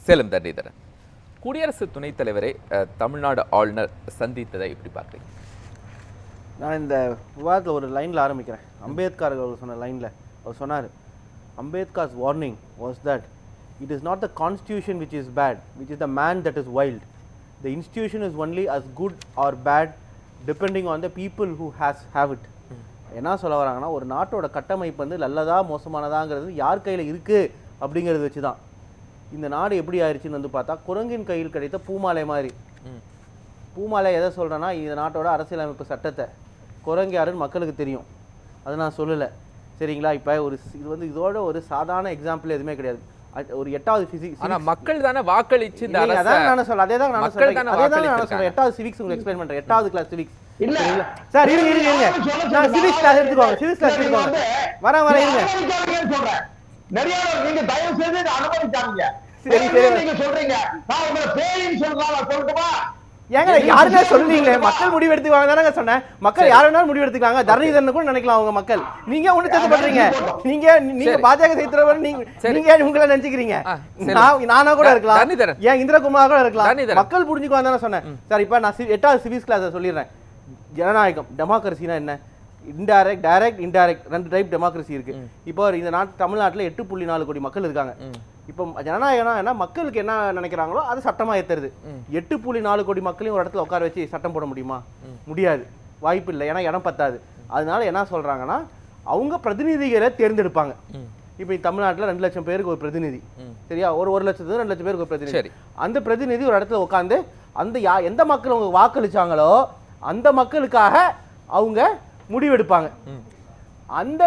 சேலம் தரணிதரன், குடியரசு துணைத் தலைவரை தமிழ்நாடு ஆளுநர் சந்தித்ததை எப்படி பார்க்குறீங்க? நான் இந்த விவாதத்தில் ஒரு லைனில் ஆரம்பிக்கிறேன். அம்பேத்கர் அவர் சொன்ன லைனில் அவர் சொன்னார், Ambedkar's warning was that it is not the constitution which is bad, which is the man that is wild. The institution is only as good or bad depending on the people who have it. என்ன சொல்ல வராங்கன்னா, ஒரு நாட்டோட கட்டமைப்பு வந்து நல்லதா மோசமானதாங்கிறது யார் கையில் இருக்குது அப்படிங்கிறது வச்சு தான். இந்த நாடு எப்படி ஆயிடுச்சுன்னு வந்து பார்த்தா, குரங்கின் கையில் கிடைத்த பூமாலை மாதிரி. பூமாலை எதை சொல்கிறேன்னா, இந்த நாட்டோட அரசியலமைப்பு சட்டத்தை. குரங்கு யாருன்னு மக்களுக்கு தெரியும், அதை நான் சொல்லலை, சரிங்களா? இப்போ ஒரு இது வந்து இதோட ஒரு சாதாரண எக்ஸாம்பிள் எதுவுமே கிடையாது. ஒரு 8வது ஃபிசிக்ஸ், ஆனால் மக்கள் தானே வாக்களிச்சு, அதான் நான் சொல்ல, அதே தான் நான் சொல்கிறேன். 8வது சிவிக்ஸ் உங்களுக்கு எக்ஸ்பிளைன் பண்ணுறேன். 8வது கிளாஸ் சிவிக்ஸ். சார் இருங்க, நான் சிவிக்ஸ் கிளாஸ் எடுத்துக்கோங்க, சிவிக்ஸ் கிளாஸ் எடுத்துக்கோங்க, வரேன் இருங்க. நிறைய நீங்க தயவு செய்து அனுமதிக்காதீங்க. சரி சரி, நீங்க சொல்றீங்க நான் உங்களை பேயின்னு சொல்லட்டுமா? ஏங்க யாருமே சொல்றீங்களே, மக்கள் முடிவு எடுத்துவாங்க தானங்க சொன்னேன். மக்கள் யார் வேணாலும் முடிவு எடுத்துக்காங்க, தரணிதரன் கூட நினைக்கலாம் அவங்க மக்கள். நீங்க ஒண்ணு சேர்த்து பண்றீங்க, நீங்க பாஜக செய்யறவர் நீங்க உங்களை நினைச்சுக்கிறீங்க. நானா கூட இருக்கலாம், ஏன் இந்திரகுமார் கூட இருக்கலாம், மக்கள் புரிஞ்சுக்குவாங்க தானே சொன்னேன். சார் இப்ப நான் 8வது சிவிக்ஸ் கிளாஸ் சொல்லிடுறேன். ஜனநாயகம், டெமோக்ரஸினா என்ன? Indirect, direct, indirect, 2 type democracy இருக்கு. இப்போ இந்த தமிழ்நாட்டில் 8.4 கோடி மக்கள் இருக்காங்க. இப்போ ஜனநாயகம்னா என்ன, மக்களுக்கு என்ன நினைக்கிறாங்களோ அது சட்டமா ஏத்துறது. 8.4 கோடி மக்களையும் ஒரு இடத்துல உட்கார வச்சு சட்டம் போட முடியுமா? முடியாது, வாய்ப்பு இல்லை, ஏன்னா இடம் பத்தாது. அதனால என்ன சொல்றாங்கன்னா, அவங்க பிரதிநிதிகளை தேர்ந்தெடுப்பாங்க. இப்போ தமிழ்நாட்டில் 2 லட்சம் பேருக்கு ஒரு பிரதிநிதி, சரியா? ஒரு லட்சத்துக்கு 2 லட்சம் பேருக்கு ஒரு பிரதிநிதி. அந்த பிரதிநிதி ஒரு இடத்துல உட்காந்து அந்த எந்த மக்கள் அவங்க வாக்களிச்சாங்களோ அந்த மக்களுக்காக அவங்க முடிவெடுப்பாங்க. அந்த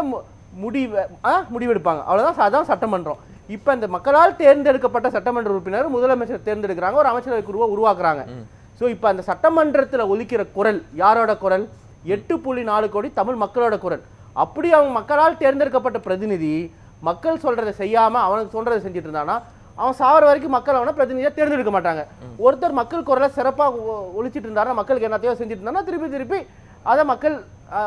முடிவெடுப்பாங்க, அவ்வளவுதான். அதான் சட்டமன்றம். இப்ப இந்த மக்களால் தேர்ந்தெடுக்கப்பட்ட சட்டமன்ற உறுப்பினர் முதலமைச்சர் தேர்ந்தெடுக்கிறாங்க, ஒரு அமைச்சரவை குழுவை உருவாக்குறாங்க. ஸோ இப்போ அந்த சட்டமன்றத்தில் ஒலிக்கிற குரல் யாரோட குரல்? 8.4 கோடி தமிழ் மக்களோட குரல். அப்படி அவங்க மக்களால் தேர்ந்தெடுக்கப்பட்ட பிரதிநிதி மக்கள் சொல்றதை செய்யாம அவனுக்கு சொல்றதை செஞ்சுட்டு இருந்தானா, அவன் சாவர வரைக்கும் மக்கள் அவனை பிரதிநிதியா தேர்ந்தெடுக்க மாட்டாங்க. ஒருத்தர் மக்கள் குரலை சிறப்பாக ஒழிச்சிட்டு இருந்தாருன்னா, மக்களுக்கு என்னத்தையோ செஞ்சுட்டு இருந்தாங்கன்னா திருப்பி அதை மக்கள்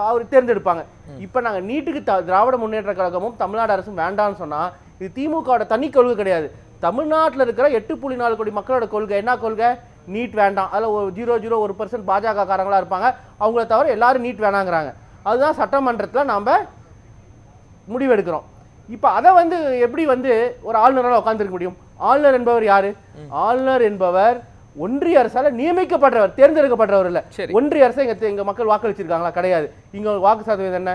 அவர் தேர்ந்தெடுப்பாங்க. இப்ப நாங்க நீட்டுக்கு திராவிட முன்னேற்ற கழகமும் தமிழ்நாடு அரசும் வேண்டாம்னு சொன்னா, இது திமுகவோட தனி கொள்கை கிடையாது. தமிழ்நாட்டில் இருக்கிற 8.4 கோடி மக்களோட கொள்கை. என்ன கொள்கை? நீட் வேண்டாம். அதில் 0.01% பாஜக காரங்களா இருப்பாங்க, அவங்கள தவிர எல்லாரும் நீட் வேணாங்கிறாங்க. அதுதான் சட்டமன்றத்தில் நாம முடிவெடுக்கிறோம். இப்போ அதை வந்து எப்படி வந்து ஒரு ஆளுநரால் உட்காந்துருக்க முடியும்? ஆளுநர் என்பவர் யாரு? ஆளுநர் என்பவர் ஒன்றிய அரசால நியமிக்கப்படுறவர், தேர்ந்தெடுக்கப்படுறவர் இல்ல. ஒன்றிய அரசு எங்க மக்கள் வாக்களிச்சிருக்காங்களா? கிடையாது. இங்க வாக்கு சதவீதம் என்ன?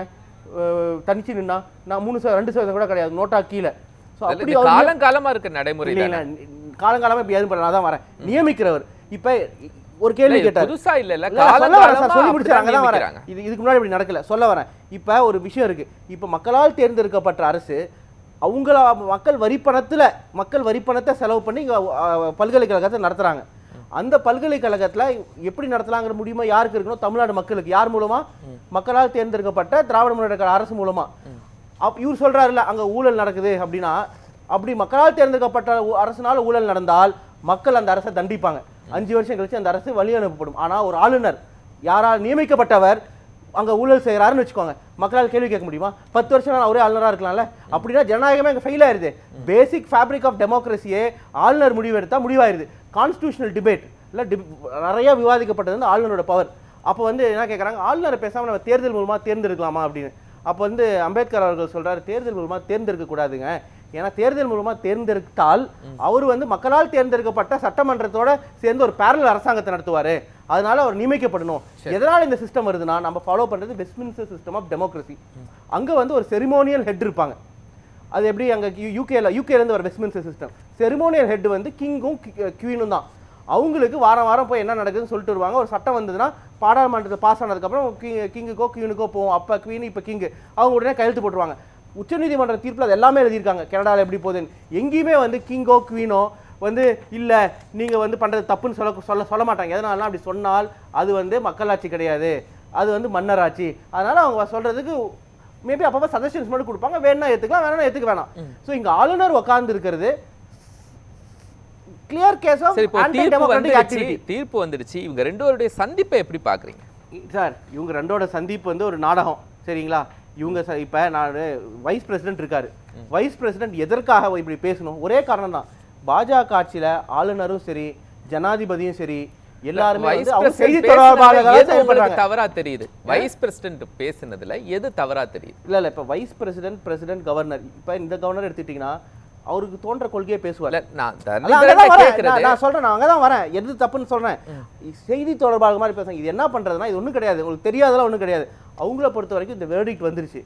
தனிச்சு நின்னா நான் 2% கூட கிடையாது, நோட்டா கீழே. காலங்காலமா இருக்க நடைமுறை, காலங்காலமா இப்ப எதுவும் பண்ண தான் வரேன். நியமிக்கிறவர். இப்ப ஒரு கேள்வி கேட்டார், புதுசா இல்ல, சொல்லி முடிச்சாங்க தான் வரேன். இதுக்கு முன்னாடி இப்படி நடக்கல, சொல்ல வரேன். இப்ப ஒரு விஷயம் இருக்கு. இப்ப மக்களால் தேர்ந்தெடுக்கப்பட்ட அரசு அவங்கள மக்கள் வரிப்பணத்தை செலவு பண்ணி இங்க பல்கலைக்கழகத்தை நடத்துறாங்க. அந்த பல்கலைக்கழகத்துல எப்படி நடத்தலாங்கிற முடியுமா யாருக்கு இருக்கணும்? தமிழ்நாடு மக்களுக்கு. யார் மூலமா? மக்களால் தேர்ந்தெடுக்கப்பட்ட திராவிட முன்னேற்ற அரசு மூலமா. இவர் சொல்றாருல்ல, அங்க ஊழல் நடக்குது அப்படின்னா, அப்படி மக்களால் தேர்ந்தெடுக்கப்பட்ட அரசுனால ஊழல் நடந்தால் மக்கள் அந்த அரசை தண்டிப்பாங்க. 5 வருஷம் கழிச்சு அந்த அரசு வழி அனுப்பப்படும். ஆனா ஒரு ஆளுநர் யாரால் நியமிக்கப்பட்டவர் அங்க ஊழல் செய்யறாருன்னு வச்சுக்கோங்க, மக்களால் கேள்வி கேட்க முடியுமா? 10 வருஷம் நான் ஒரே ஆளுநரா இருக்கலாம்ல. அப்படின்னா ஜனநாயகமே அங்க ஃபெயில் ஆயிருது. பேசிக் ஃபேப்ரிக் ஆஃப் டெமோக்ரஸியே ஆளுநர் முடிவு எடுத்தா முடிவாயிருது. கான்ஸ்டிடியூஷனல் டிபேட் இல்லை, நிறைய விவாதிக்கப்பட்டது வந்து ஆளுநரோட பவர். அப்போ வந்து என்ன கேட்குறாங்க, ஆளுநரை பேசாமல் நம்ம தேர்தல் மூலமாக தேர்ந்தெடுக்கலாமா அப்படின்னு. அப்போ வந்து அம்பேத்கர் அவர்கள் சொல்றாரு, தேர்தல் மூலமாக தேர்ந்தெடுக்க கூடாதுங்க. ஏன்னா தேர்தல் மூலமாக தேர்ந்தெடுத்தால் அவர் வந்து மக்களால் தேர்ந்தெடுக்கப்பட்ட சட்டமன்றத்தோட சேர்ந்து ஒரு பேரலல் அரசாங்கத்தை நடத்துவார். அதனால அவர் நியமிக்கப்படணும். எதனால இந்த சிஸ்டம் வருதுன்னா, நம்ம ஃபாலோ பண்றது வெஸ்ட்மின்ஸ்டர் சிஸ்டம் ஆஃப் டெமோக்ரஸி. அங்க வந்து ஒரு செரிமோனியல் ஹெட் இருப்பாங்க. அது எப்படி அங்க யூகேல இருந்து ஒரு வெஸ்ட்மின்ஸ்டர் சிஸ்டம். செரிமோனியல் ஹெட் வந்து கிங்கும் குவீனும் தான். அவங்களுக்கு வாரம் வாரம் போய் என்ன நடக்குதுன்னு சொல்லிட்டு வருவாங்க. ஒரு சட்டம் வந்ததுன்னா பாராளுமன்றத்தில் பாஸ் ஆனதுக்கப்புறம் கிங்குக்கோ குவீனுக்கோ போவோம். அப்போ குவீன் இப்போ கிங்கு அவங்க உடனே கையெழுத்து போட்டுருவாங்க. உச்சநீதிமன்ற தீர்ப்பில் அது எல்லாமே எழுதியிருக்காங்க. கனடாவில் எப்படி போகுதுன்னு எங்கேயுமே வந்து கிங்கோ குவீனோ வந்து இல்லை நீங்கள் வந்து பண்ணுறது தப்புன்னு சொல்ல மாட்டாங்க. எதனால அப்படி சொன்னால் அது வந்து மக்களாட்சி கிடையாது, அது வந்து மன்னராட்சி. அதனால அவங்க சொல்றதுக்கு மேபி அப்பப்போ சஜஷன்ஸ் மட்டும் கொடுப்பாங்க. வேணா ஏற்றுக்கலாம், வேணா ஏற்றுக்க வேணாம். ஸோ இங்கே ஆளுநர் உட்கார்ந்து இருக்கிறது clear case of anti democratic activity. தீர்ப்பு வந்துருச்சு. இவங்க ரெண்டோருடைய சந்திப்பை எப்படி பார்க்குறீங்க சார்? இவங்க ரெண்டோட சந்திப்பு வந்து ஒரு நாடகம், சரிங்களா? இவங்க இப்போ நான் வைஸ் பிரசிடென்ட் இருக்காரு. வைஸ் பிரசிடென்ட் எதற்காக இப்படி பேசணும்? ஒரே காரணம் தான், பாஜக ஆட்சியில ஆளுநரும் சரி ஜனாதிபதியும் சரி எல்லாருமே வைஸ் வந்து அவங்க பிரசிடென்ட் செய்தி பேசுனதுல தொடர்பாளர்களா எது உங்களுக்கு செயல்படுறாங்க. தவறா தெரியுது? வைஸ் பிரசிடென்ட் பேசுனதுல எது தவறா தெரியுது? இல்ல இப்ப வைஸ் பிரசிடென்ட் கவர்னர் இப்ப இந்த கவர்னர் எடுத்துட்டீங்கன்னா அவருக்கு தோன்ற கொள்கையை பேசுவார். இல்ல, நான் அதான் தரணிதரன் அங்கதான் வரேன். கேக்குறது நான் சொல்றேன், நான் அங்கதான் வரேன். எது தப்புன்னு சொல்றேன். செய்தி தொடர்பாளர் மாதிரி பேசுறாங்க. இது என்ன பண்றதுன்னா இது ஒண்ணும் கிடையாது, உங்களுக்கு தெரியாதெல்லாம் ஒண்ணும் கிடையாது. அவங்கள பொறுத்த வரைக்கும் இந்த வெர்டிக்ட் வந்துருச்சு.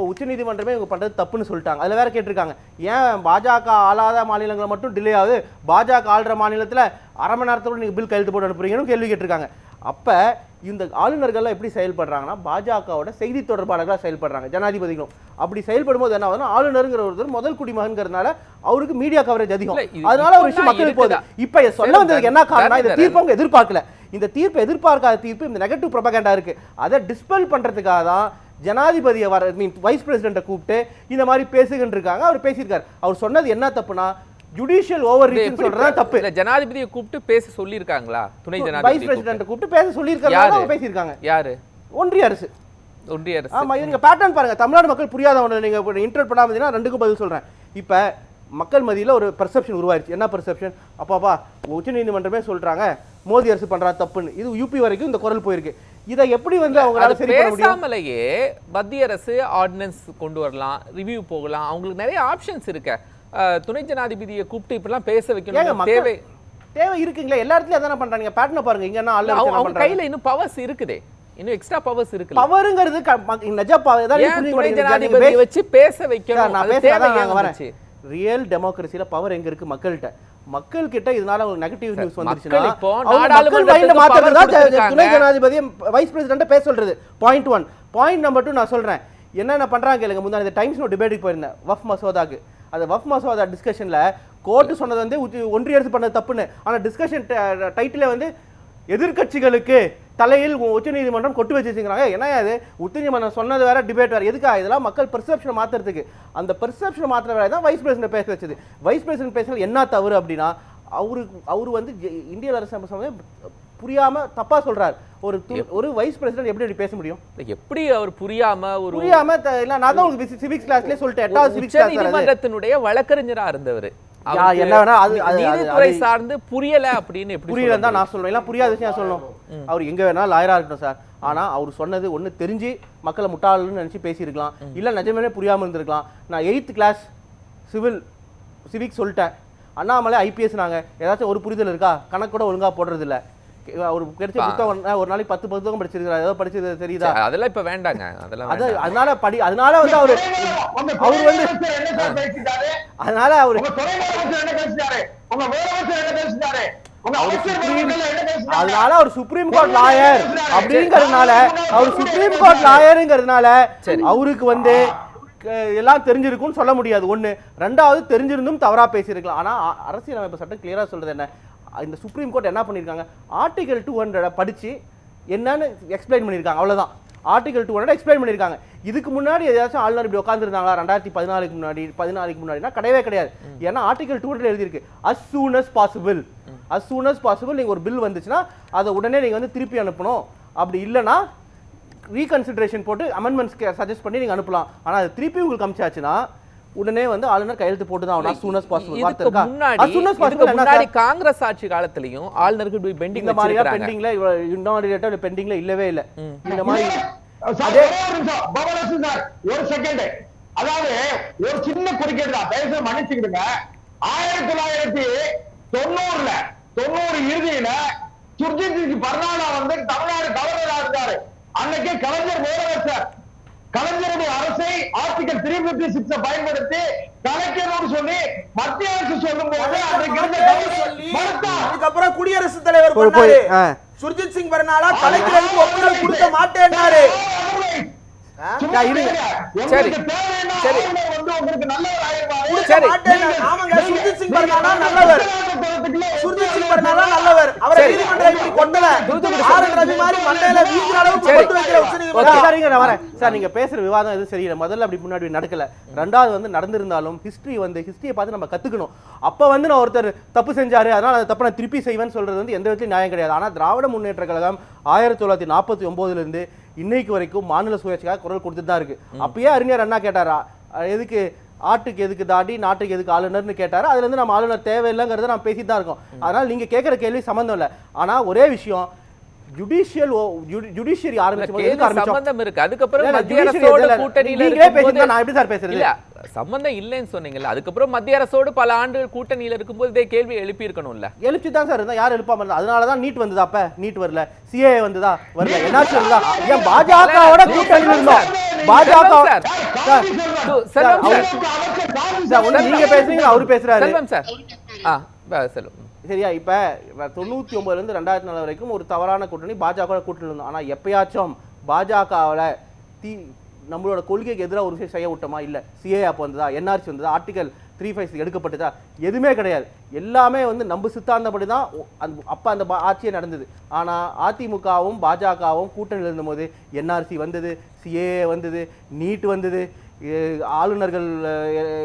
உச்சநீதிமன்றமே இவங்க பண்றது தப்புன்னு சொல்லிட்டாங்க. அதுல வேற கேட்டிருக்காங்க, ஏன் பாஜக ஆளாத மாநிலங்களை மட்டும் டிலே ஆகுது, பாஜக ஆளுற மாநிலத்துல அரை மணி நேரத்தோட நீங்க பில் கையெழுத்து போட்டு அனுப்புறீங்கன்னு கேள்வி கேட்டிருக்காங்க. அப்ப இந்த ஆளுநர்கள் எப்படி செயல்படுறாங்கன்னா பாஜகவோட செய்தி தொடர்பாளர்களா செயல்படுறாங்க. ஜனாதிபதிகளும் அப்படி செயல்படும் போது என்ன ஆகுதுன்னா ஆளுநருங்கிற ஒருத்தர் முதல் குடிமகன்கிறதுனால அவருக்கு மீடியா கவரேஜ் அதிகம். அதனால ஒரு விஷயம் மக்களுக்கு போகுது. இப்ப சொல்ல வந்ததுக்கு என்ன காரணம், இந்த தீர்ப்பு அவங்க எதிர்பார்க்கல. இந்த தீர்ப்பு எதிர்பார்க்காத தீர்ப்பு, இந்த நெகட்டிவ் ப்ரொபகண்டா இருக்கு. அதை டிஸ்பெல் பண்றதுக்காக தான் ஜனாதிபதியை வர வைஸ் பிரசிடென்ட்டை கூப்பிட்டு இந்த மாதிரி பேசுகிட்டு இருக்காங்க. அவர் பேசியிருக்காரு. அவர் சொன்னது என்ன தப்புனா ஜுடிஷியல் ஓவர் ரீச்சிங் சொல்றதா தப்பு. இல்ல, ஜனாதிபதியை கூப்பிட்டு பேச சொல்லி இருக்காங்களா? துணை வைஸ் ஜனாதிபதி பிரசிடென்ட்டை கூப்பிட்டு பேச சொல்லி இருக்காங்க. பேசியிருக்காங்க. யாரு? ஒன்றிய அரசு. ஒன்றிய அரசு. ஆமா, நீங்க பேட்டர்ன் பாருங்க. தமிழ்நாடு மக்கள் புரியாத ஒன்று நீங்க இன்டர்ட் பண்ணாம ரெண்டுக்கும் பதில் சொல்றேன். இப்ப மக்கள் மத்தியில ஒரு பெர்செப்ஷன் உருவாயிருச்சு. என்ன பெர்செப்ஷன்? அப்பாப்பா உச்சநீதிமன்றமே சொல்றாங்க மோடி அரசு பண்றா தப்புன்னு. இது யூபி வரைக்கும் இந்த குரல் போயிருக்கு. இதை எப்படி வந்து அவங்களால சரி பண்ண முடியும்? பேசாமலேயே மத்திய அரசு ஆர்டினன்ஸ் கொண்டு வரலாம், ரிவ்யூ போகலாம், அவங்களுக்கு நிறைய ஆப்ஷன்ஸ் இருக்கு. துணை ஜனாதிபதியை கூப்பிட்டு இப்பெல்லாம் பேச வைக்கணும் தேவை இருக்குங்களா? எல்லா இடத்துலயும் அதான பண்றாங்க. பேட்டர்னை பாருங்க. இங்க என்ன அவங்க கையில இன்னும் பவர்ஸ் இருக்குதே, இன்னும் எக்ஸ்ட்ரா பவர்ஸ் இருக்கு. பவர்ங்கிறது நிஜ பவர் தான். துணை ஜனாதிபதியை வச்சு பேச வைக்கணும். நான் பேசுறேன், நாங்க வரேன். ரியல் டெமோக்ரஸில பவர் எங்க இருக்கு? மக்கள்கிட்ட. மக்கள் கிட்ட இதனால ஒரு நெகட்டிவ் நியூஸ் வந்துச்சுன்னா துணை ஜனாதிபதி வைஸ் பிரசிடென்ட் பேச சொல்றது. பாயிண்ட் 1. பாயிண்ட் நம்பர் 2 நான் சொல்றேன். என்னென்ன பண்றாங்க கேளுங்க. முன்னாடி டைம்ஸ் நோ டிபேட்டுக்கு போயிருந்தேன் வஃப் மசோதாக்கு. அந்த வஃப் மசோதா டிஸ்கஷன்ல கோர்ட் சொன்னது வந்து ஒன்றிய அரசு பண்ணது தப்புன்னு. ஆனா டிஸ்கஷன் டைட்டிலே வந்து எதிர்க்கட்சிகளுக்கு தலையில் உச்சநீதிமன்றம் கொட்டு வச்சுக்கிறாங்க. என்ன அது உச்சநீதிமன்றம் சொன்னது வேற, டிபேட் வேற. எதுக்கா? இதெல்லாம் மக்கள் பெர்செப்ஷனை மாத்துறதுக்கு. அந்த பெர்செப்ஷனை மாத்துற வேலை தான் வைஸ் பிரசிடென்ட் பேச வச்சது. வைஸ் பிரசிடென்ட் பேசுறது என்ன தவறு அப்படின்னா அவரு வந்து இந்திய அரசு புரியாம தப்பா சொல்றாரு. ஒரு வைஸ் பிரசிடென்ட் எப்படி பேச முடியும்? எப்படி அவர் புரியாம இல்ல, நான் தான் உங்களுக்கு சிவிக்ஸ் கிளாஸ்லயே சொல்லிட்டேன். 8வது சிவிக்ஸ் கிளாஸ் நீதிமன்றத்தினுடைய வழக்கறிஞரா இருந்தவர். என்ன வேணா நீதித்துறை சார்ந்து புரியல அப்படின்னு எப்படி புரியல தான் நான் சொல்றேன். எல்லாம் புரியாத விஷயம் சொல்லணும். அவர் எங்க வேணா லாயரா இருக்கட்டும் சார். ஆனா அவர் சொன்னது ஒண்ணு தெரிஞ்சு மக்களை முட்டாள்னு நினைச்சு பேசியிருக்கலாம். இல்ல நிஜமே புரியாம இருந்திருக்கலாம். நான் 8th கிளாஸ் சிவிக்ஸ் சொல்லிட்டேன். அண்ணாமலை ஐபிஎஸ் நாங்க ஏதாச்சும் ஒரு புரிதல் இருக்கா? கணக்கு கூட ஒழுங்கா போடுறது இல்ல. ஒரு கிடைச்ச புத்தகம் ஒரு நாளைக்கு 10 புத்தகம் படிச்சிருக்காரு. ஏதோ படிச்சது தெரியுதா? அதெல்லாம் இப்ப வேண்டாங்க. அதெல்லாம் அதனால வந்து அவர் வந்து அதனால அவரு அதனால அவர் சுப்ரீம் கோர்ட் லாயர் அப்படிங்கறதுனால அவருக்கு வந்து எல்லாம் தெரிஞ்சிருக்கும்னு சொல்ல முடியாது. ஒண்ணு. ரெண்டாவது, தெரிஞ்சிருந்தும் தவறா பேசியிருக்கலாம். ஆனா அரசியலமைப்பு சட்டம் கிளியரா சொல்றது என்ன? இந்த சுப்ரீம் கோர்ட் என்ன பண்ணிருக்காங்க? ஆர்டிகல் 200 படிச்சு என்னன்னு எக்ஸ்பிளைன் பண்ணிருக்காங்க. அவ்வளவுதான். ஆர்டிகல் 200 எக்ஸ்பிளைன் பண்ணிருக்காங்க. இதுக்கு முன்னாடி ஏதாச்சும் ஆளுநர் இப்படி உட்கார்ந்துருந்தாங்களா 2014க்கு முன்னாடினா கிடையவே கிடையாது. ஏன்னா ஆர்டிகல் 200 எழுதியிருக்கு as soon as possible நீங்க ஒரு பில் வந்துச்சுன்னா அதை உடனே நீங்க வந்து திருப்பி அனுப்பணும். அப்படி இல்லைன்னா ரீகன்சிடரேஷன் போட்டு அமெண்ட்மெண்ட்ஸ் சஜஸ்ட் பண்ணி நீங்க அனுப்பலாம். ஆனா அது திருப்பி உங்களுக்கு அமிச்சாச்சுன்னா உடனே வந்து ஆளுநர் கையெழுத்து போட்டு தான் as soon as possible வார்த்தை இருக்கா? as soon as possible முன்னாடி காங்கிரஸ் ஆட்சி காலத்துலயும் ஆளுநருக்கு பெண்டிங் இந்த மாதிரியா பெண்டிங்ல இன்னாடிரேட்டா பெண்டிங்ல இல்லவே இல்ல. இந்த மாதிரி அதே ஒரு செகண்ட், அதாவது ஒரு சின்ன குறுக்கீடு தான், தயவுசெய்து மன்னிச்சுக்கிடுங்க. 1990 இறுதியில சுர்ஜித் பர்னாலா வந்து தமிழ்நாடு கவர்னரா இருந்தாரு. அன்னைக்கு கலைஞர் முதலமைச்சர். கலைஞருடைய அரசை ஆர்டிகல் 356 பயன்படுத்தி கலைஞரோடு சொல்லி மத்திய அரசு சொல்லும் போது அதுக்கப்புறம் குடியரசுத் தலைவர் பண்ணாரு. சுர்ஜித் சிங் பர்னாலா கலைஞருக்கு ஒப்புதல் கொடுக்க மாட்டேன்னாரு. சுர்ஜித் சிங் பர்னாலா நல்லவர். சுர்ஜித் சிங் பர்னாலா நல்லவர். அவரை நீதிமன்றம் இப்படி கொண்டல. ஆர் ரவி மாதிரி மண்டையில வீசுற அளவுக்கு கொண்டு வைக்கிற உச்சநீதிமன்றம். சரிங்க, நான் வரேன் சார். நீங்க பேசுற விவாதம் எதுவும் சரியில்லை. முதல்ல அப்படி முன்னாடி நடக்கல. ரெண்டாவது வந்து நடந்திருந்தாலும் ஹிஸ்டரியை பார்த்து நம்ம கத்துக்கணும். அப்ப வந்து நான் ஒருத்தர் தப்பு செஞ்சாரு அதனால அந்த தப்பு நான் திருப்பி செய்வேன்னு சொல்றது வந்து எந்த விதத்திலும் நியாயம் கிடையாது. ஆனா திராவிட முன்னேற்ற கழகம் 1949 இருந்து இன்னைக்கு வரைக்கும் மாநில சுயாட்சிக்காக குரல் கொடுத்துட்டு தான் இருக்கு. அப்பயே அறிஞர் அண்ணா கேட்டாரா எதுக்கு ஆட்டுக்கு எதுக்கு தாடி நாட்டுக்கு எதுக்கு ஆளுநர்னு கேட்டாரு. அதுல இருந்து நம்ம ஆளுநர் தேவையில்லைங்கிறத நம்ம பேசிட்டு தான் இருக்கோம். அதனால நீங்க கேட்கிற கேள்வி சம்பந்தம் இல்லை. ஆனா ஒரே விஷயம், ஜுடிஷியரி சம்பந்தம் இருக்கு. அதுக்கப்புறம் மத்திய அரசோட கூட்டணியில இருக்கும்போது நான் எப்படி சார் பேசுறது? இல்ல சம்பந்தம் இல்லைன்னு சொன்னீங்கல்ல, அதுக்கப்புறம் மத்திய அரசோடு பல ஆண்டுகள் கூட்டணியில இருக்கும்போது இதே கேள்வி எழுப்பி இருக்கணும்ல. எழுப்பி தான் சார் இருந்தா, யார் எழுப்பாம இருந்தா? அதனாலதான் நீட் வந்ததா? அப்ப நீட் வரல, சிஏ வந்ததா? வரல, என்னாச்சு வருதா? ஏன் பாஜகவோட கூட்டணியில் இருந்தோம்? பாஜக நீங்க பேசுறீங்க, அவரு பேசுறாரு. செல்வம் சார் செல்வம் சரியா? இப்ப 99 இருந்து 2004 வரைக்கும் ஒரு தவறான கூட்டணி பாஜக கூட்டணி இருந்தோம். ஆனா எப்பயாச்சும் பாஜகவுல நம்மளோட கொள்கைக்கு எதிராக ஒரு விஷயம் செய்ய விட்டோமா? இல்ல. சிஏ அப்போ வந்ததா? என்ஆர்சி வந்ததா? ஆர்டிகல் 356 எடுக்கப்பட்டதா? எதுவுமே கிடையாது. எல்லாமே நம்ம சித்தாந்தப்படி தான் அப்ப அந்த ஆட்சியே நடந்தது. ஆனா அதிமுகவும் பாஜகவும் கூட்டணியில் இருந்தபோது என்ஆர்சி வந்தது, சிஏ வந்தது, நீட் வந்தது, ஆளுநர்கள்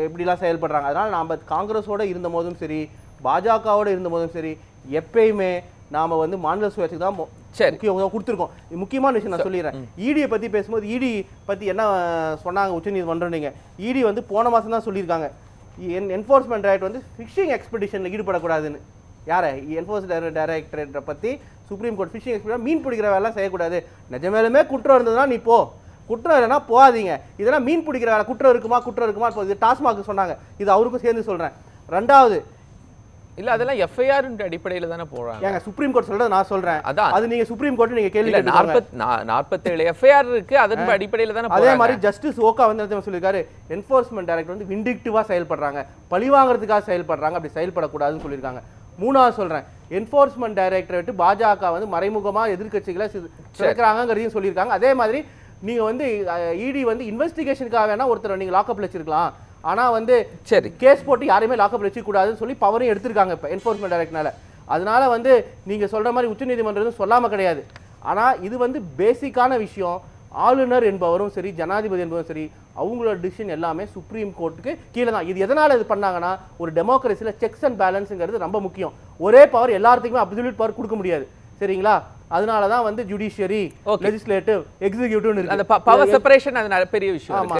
எப்படிலாம் செயல்படுறாங்க. அதனால நாம காங்கிரஸோட இருந்த போதும் சரி, பாஜகவோட இருந்த போதும் சரி, எப்பயுமே நாம மாநில சுயாட்சிக்கு தான் முக்கியம் கொடுத்துருக்கோம். முக்கியமான விஷயம் நான் சொல்லிடுறேன். இடியை பத்தி பேசும்போது இடி பத்தி என்ன சொன்னாங்க உச்சநீதிமன்றம்? நீங்க இடி போன மாசம் தான் சொல்லியிருக்காங்க, என்ஃபோர்ஸ்மெண்ட் டைரக்டர் ஃபிஷிங் எக்ஸ்பெடிஷன்ல ஈடுபடக்கூடாதுன்னு. யார? என்ஃபோர்ஸ்மெண்ட் டைரக்டரேட் பத்தி சுப்ரீம் கோர்ட் ஃபிஷிங் எக்ஸ்பெடிஷன், மீன் பிடிக்கிற வேலை செய்யக்கூடாது. நிஜமேலுமே குற்றம் இருந்ததுன்னா நீ போ, குற்றம் இல்லைன்னா போகாதீங்க. இதெல்லாம் மீன் பிடிக்கிற வேலை. குற்றம் இருக்குமா? இப்போ இது டாஸ்மாக் சொன்னாங்க, இது அவருக்கும் சேர்ந்து சொல்றேன். ரெண்டாவது, இல்ல அதெல்லாம் எஃப்ஐஆர் அடிப்படையில தானே போறாங்க. ஏங்க சுப்ரீம் கோர்ட் சொல்றது நான் சொல்றேன். அது நீங்க சுப்ரீம் கோர்ட் நீங்க கேள்வி 47 எஃப்ஐஆர் இருக்கு, அதன் அடிப்படையில தானே. அதே மாதிரி ஜஸ்டிஸ் ஓகா சொல்லிருக்காரு, என்ஃபோர்ஸ்மெண்ட் டைரக்டர் விண்டிக்டிவா செயல்படுறாங்க, பழி வாங்குறதுக்காக செயல்படுறாங்க, அப்படி செயல்படக்கூடாதுன்னு சொல்லியிருக்காங்க. மூணாவது சொல்றேன், என்ஃபோர்ஸ்மெண்ட் டைரக்டரேட் பாஜக மறைமுகமா எதிர்கட்சிகளை சேர்க்கிறாங்கிறதையும் சொல்லியிருக்காங்க. அதே மாதிரி நீங்க இடி இன்வெஸ்டிகேஷனுக்காக வேணா ஒருத்தர் நீங்க லாக்அப்ல வச்சிருக்கலாம், ஆனா சரி கேஸ் போட்டு யாரையுமே லாக்அப் வச்சுக்க கூடாதுன்னு சொல்லி பவரையும் எடுத்திருக்காங்க இப்ப என்ஃபோர்ஸ்மெண்ட் டைரக்டர்னால. அதனால நீங்க சொல்ற மாதிரி உச்சநீதிமன்றம் சொல்லாம கிடையாது. ஆனா இது பேசிக்கான விஷயம். ஆளுநர் என்பவரும் சரி, ஜனாதிபதி என்பவரும் சரி, அவங்களோட டிசிஷன் எல்லாமே சுப்ரீம் கோர்ட்டுக்கு கீழே தான். இது எதனால இது பண்ணாங்கன்னா, ஒரு டெமோக்ரஸில செக்ஸ் அண்ட் பேலன்ஸ்ங்கிறது ரொம்ப முக்கியம். ஒரே பவர் எல்லாத்துக்குமே அப்சல்யூட் பவர் கொடுக்க முடியாது. சரிங்களா? அதனால தான் ஜுடிஷியரி, லெஜிஸ்லேட்டிவ், எக்ஸிகியூட்டிவ், அந்த பவர் செப்பரேஷன் அது பெரிய விஷயம்.